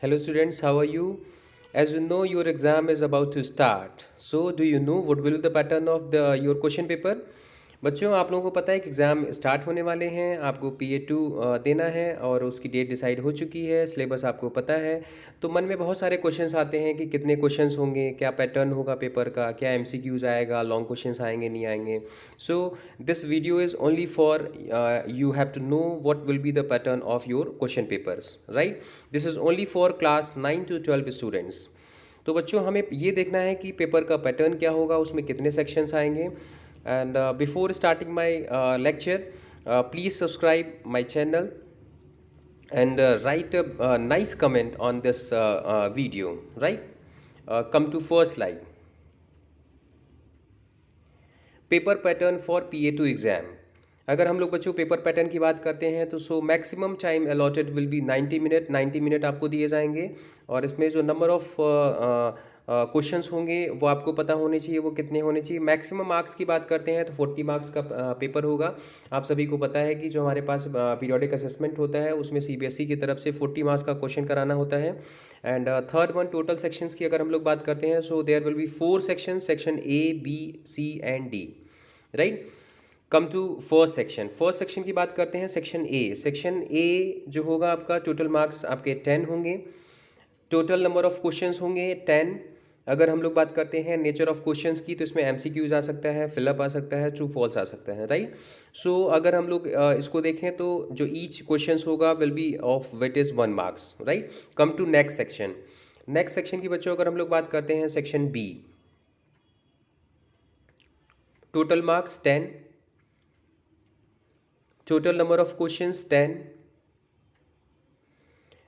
Hello students, how are you? As you know, your exam is about to start. So, do you know what will be the pattern of your question paper? बच्चों, आप लोगों को पता है कि exam start होने वाले हैं, आपको PA2 देना है और उसकी डेट डिसाइड हो चुकी है, सिलेबस आपको पता है। तो मन में बहुत सारे क्वेश्चंस आते हैं कि कितने क्वेश्चंस होंगे, क्या पैटर्न होगा पेपर का, क्या MCQs आएगा, लॉन्ग क्वेश्चंस आएंगे नहीं आएंगे। So this video is only for you have to know what will be the pattern of your question papers, right. This is only for class 9 to 12 students. तो बच्चों, हमें ये देखना है कि पेपर का पैटर्न क्या होगा, उसमें कितने सेक्शंस आएंगे। And before starting my lecture, please subscribe my channel and write a nice comment on this video, right? Come to first slide. Paper pattern for PA2 exam. अगर हम लोग बच्चों पेपर पैटर्न की बात करते हैं तो maximum time allotted will be 90 minute आपको दिए जाएंगे। और इसमें जो नंबर ऑफ क्वेश्चंस होंगे वो आपको पता होने चाहिए, वो कितने होने चाहिए। मैक्सिमम मार्क्स की बात करते हैं तो 40 मार्क्स का पेपर होगा। आप सभी को पता है कि जो हमारे पास पीरियोडिक असेसमेंट होता है उसमें CBSE की तरफ से 40 मार्क्स का क्वेश्चन कराना होता है। And third one, total sections की अगर हम लोग बात करते हैं there will be 4 section, section A, B, C and D, right. Come to first section की बात करते हैं। सेक्शन ए जो होगा आपका, टोटल मार्क्स आपके 10 होंगे, टोटल नंबर ऑफ क्वेश्चंस होंगे 10। अगर हम लोग बात करते हैं नेचर ऑफ क्वेश्चंस की तो इसमें MCQs आ सकता है, फिलअप आ सकता है, ट्रू फॉल्स आ सकता है, राइट। सो अगर हम लोग इसको देखें तो जो ईच क्वेश्चंस होगा will be of weight is 1 marks, right. Come to next section की बच्चों अगर हम लोग बात करते हैं, section B, total marks 10, total number of questions 10।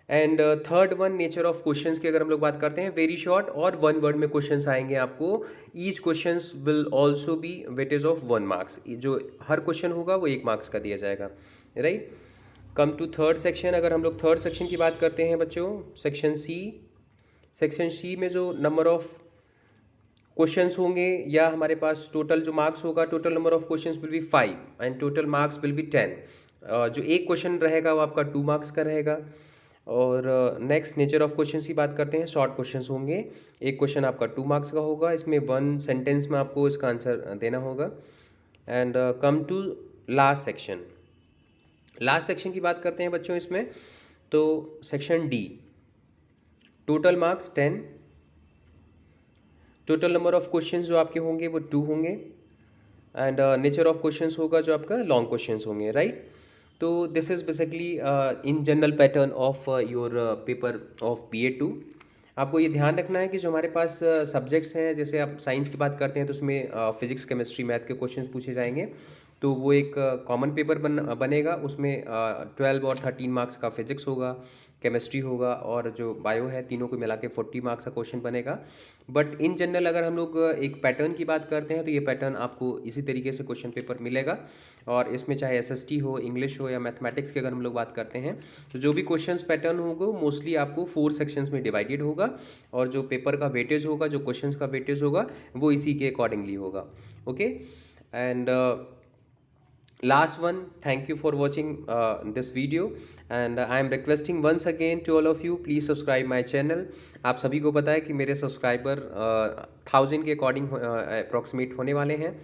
And third one, nature of questions की अगर हम लोग बात करते हैं, वेरी शॉर्ट और 1 वर्ड में क्वेश्चंस आएंगे आपको। Each questions will also be weightage of 1 marks. जो हर क्वेश्चन होगा वो 1 मार्क्स का दिया जाएगा, right. Come to third section. अगर हम लोग थर्ड सेक्शन की बात करते हैं बच्चों, सेक्शन सी में जो नंबर ऑफ क्वेश्चंस होंगे या हमारे पास टोटल जो मार्क्स होगा, total number of questions will be 5 and total marks will be 10। जो एक क्वेश्चन रहेगा वो आपका 2 मार्क्स का रहेगा। और नेक्स्ट, नेचर ऑफ क्वेश्चंस की बात करते हैं। शॉर्ट क्वेश्चंस होंगे, एक क्वेश्चन आपका 2 मार्क्स का होगा, इसमें 1 सेंटेंस में आपको इसका आंसर देना होगा। And come to last section की बात करते हैं बच्चों इसमें, तो section D, total marks 10, total number of questions जो आपके होंगे वो 2 होंगे एंड नेचर ऑफ क्वेश्चंस होगा जो आपका लॉन्ग क्वेश्चंस होंगे, राइट। तो this is basically in general pattern of your paper of PA2। आपको ये ध्यान रखना है कि जो हमारे पास सब्जेक्ट्स हैं, जैसे आप साइंस की बात करते हैं तो उसमें फिजिक्स, केमिस्ट्री, मैथ के क्वेश्चंस पूछे जाएंगे। तो वो एक कॉमन पेपर बनेगा। उसमें 12 और 13 मार्क्स का फिजिक्स होगा, केमिस्ट्री होगा और जो बायो है, तीनों को मिला के 40 मार्क्स का क्वेश्चन बनेगा। बट इन जनरल अगर हम लोग एक पैटर्न की बात करते हैं तो ये पैटर्न आपको इसी तरीके से क्वेश्चन पेपर मिलेगा। और इसमें चाहे SST हो, इंग्लिश हो या मैथमेटिक्स की अगर हम लोग बात करते हैं तो जो भी क्वेश्चंस पैटर्न होगा मोस्टली आपको 4 सेक्शंस में डिवाइडेड होगा। और जो पेपर का वेटेज होगा, जो क्वेश्चंस का वेटेज होगा, वो इसी के अकॉर्डिंगली होगा, okay. And last one, thank you for watching this video and I am requesting once again to all of you, please subscribe my channel। आप सभी को पता है कि मेरे सब्सक्राइबर 1000 के अकॉर्डिंग अप्रॉक्सीमेट होने वाले हैं।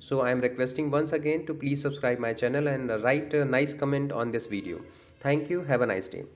So I am requesting once again to please subscribe my channel and write a nice comment on this video. Thank you, have a nice day।